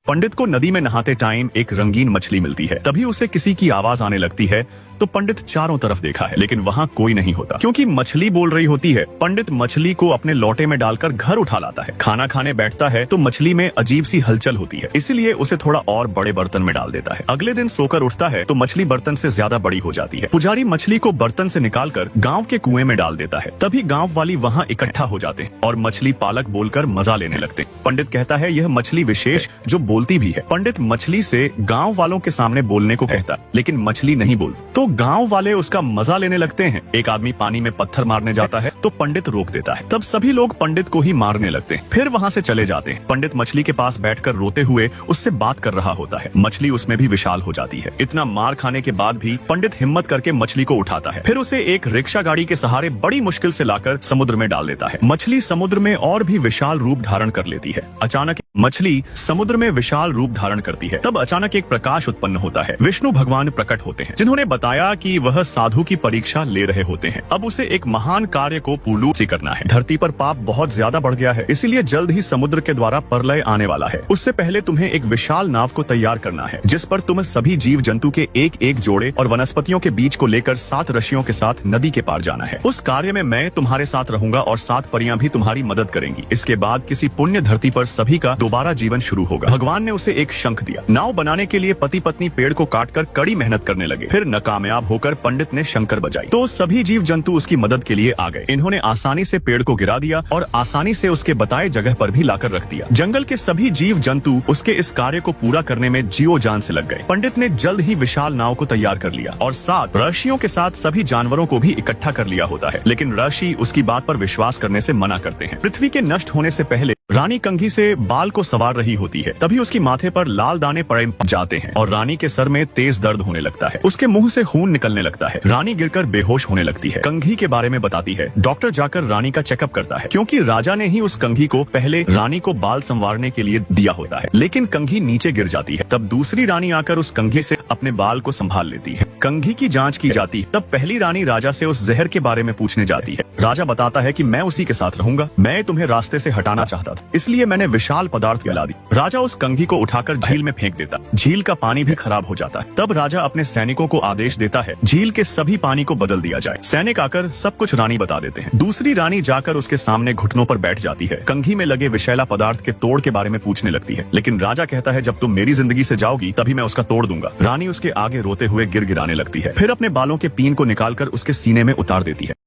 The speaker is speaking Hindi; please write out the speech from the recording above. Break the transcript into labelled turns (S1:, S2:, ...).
S1: पंडित को नदी में नहाते टाइम एक रंगीन मछली मिलती है। तभी उसे किसी की आवाज आने लगती है तो पंडित चारों तरफ देखा है, लेकिन वहाँ कोई नहीं होता क्योंकि मछली बोल रही होती है। पंडित मछली को अपने लोटे में डालकर घर उठा लाता है। खाना खाने बैठता है तो मछली में अजीब सी हलचल होती है, इसीलिए उसे थोड़ा और बड़े बर्तन में डाल देता है। अगले दिन सोकर उठता है तो मछली बर्तन से ज्यादा बड़ी हो जाती है। पुजारी मछली को बर्तन से निकालकर गाँव के कुएं में डाल देता है। तभी गाँव वाली वहाँ इकट्ठा हो जाते हैं और मछली पालक बोलकर मजा लेने लगते हैं। पंडित कहता है यह मछली विशेष जो बोलती भी है। पंडित मछली से गांव वालों के सामने बोलने को कहता, लेकिन मछली नहीं बोलती। तो गांव वाले उसका मजा लेने लगते हैं। एक आदमी पानी में पत्थर मारने जाता है तो पंडित रोक देता है। तब सभी लोग पंडित को ही मारने लगते हैं। फिर वहां से चले जाते हैं। पंडित मछली के पास बैठकर रोते हुए उससे बात कर रहा होता है। मछली उसमें भी विशाल हो जाती है। इतना मार खाने के बाद भी पंडित हिम्मत करके मछली को उठाता है। फिर उसे एक रिक्शा गाड़ी के सहारे बड़ी मुश्किल से लाकर समुद्र में डाल देता है। मछली समुद्र में और भी विशाल रूप धारण कर लेती है। अचानक मछली समुद्र में विशाल रूप धारण करती है। तब अचानक एक प्रकाश उत्पन्न होता है। विष्णु भगवान प्रकट होते हैं, जिन्होंने बताया कि वह साधु की परीक्षा ले रहे होते हैं। अब उसे एक महान कार्य को पूर्ण से करना है। धरती पर पाप बहुत ज्यादा बढ़ गया है, इसीलिए जल्द ही समुद्र के द्वारा प्रलय आने वाला है। उससे पहले तुम्हें एक विशाल नाव को तैयार करना है, जिस पर तुम सभी जीव जंतु के एक एक जोड़े और वनस्पतियों के बीच को लेकर 7 ऋषियों के साथ नदी के पार जाना है। उस कार्य में मैं तुम्हारे साथ रहूंगा और 7 परियां भी तुम्हारी मदद करेंगी। इसके बाद किसी पुण्य धरती पर सभी का दोबारा जीवन शुरू होगा। भगवान ने उसे एक शंख दिया। नाव बनाने के लिए पति पत्नी पेड़ को काटकर कड़ी मेहनत करने लगे। फिर नाकामयाब होकर पंडित ने शंकर बजाई तो सभी जीव जंतु उसकी मदद के लिए आ गए। इन्होंने आसानी से पेड़ को गिरा दिया और आसानी से उसके बताए जगह पर भी लाकर रख दिया। जंगल के सभी जीव जंतु उसके इस कार्य को पूरा करने में जीओ जान से लग गए। पंडित ने जल्द ही विशाल नाव को तैयार कर लिया और 7 ऋषियों के साथ सभी जानवरों को भी इकट्ठा कर लिया होता है, लेकिन ऋषि उसकी बात पर विश्वास करने से मना करते हैं। पृथ्वी के नष्ट होने से पहले रानी कंघी से बाल को सवार रही होती है। तभी उसकी माथे पर लाल दाने पड़ जाते हैं और रानी के सर में तेज दर्द होने लगता है। उसके मुंह से खून निकलने लगता है। रानी गिरकर बेहोश होने लगती है। कंघी के बारे में बताती है। डॉक्टर जाकर रानी का चेकअप करता है, क्योंकि राजा ने ही उस कंघी को पहले रानी को बाल संवारने के लिए दिया होता है, लेकिन कंघी नीचे गिर जाती है। तब दूसरी रानी आकर उस कंघी से अपने बाल को संभाल लेती है। कंघी की जांच की जाती है। तब पहली रानी राजा से उस जहर के बारे में पूछने जाती है। राजा बताता है कि मैं उसी के साथ रहूंगा। मैं तुम्हें रास्ते से हटाना चाहता था, इसलिए मैंने विशाल पदार्थ गला दी। राजा उस कंघी को उठाकर झील में फेंक देता। झील का पानी भी खराब हो जाता है। तब राजा अपने सैनिकों को आदेश देता है झील के सभी पानी को बदल दिया जाए। सैनिक आकर सब कुछ रानी बता देते हैं। दूसरी रानी जाकर उसके सामने घुटनों पर बैठ जाती है। कंघी में लगे विषैला पदार्थ के तोड़ के बारे में पूछने लगती है, लेकिन राजा कहता है जब तुम मेरी जिंदगी से जाओगी तभी मैं उसका तोड़ दूंगा। रानी उसके आगे रोते हुए गिड़गिड़ाने लगती है। फिर अपने बालों के पीन को निकालकर उसके सीने में उतार देती है।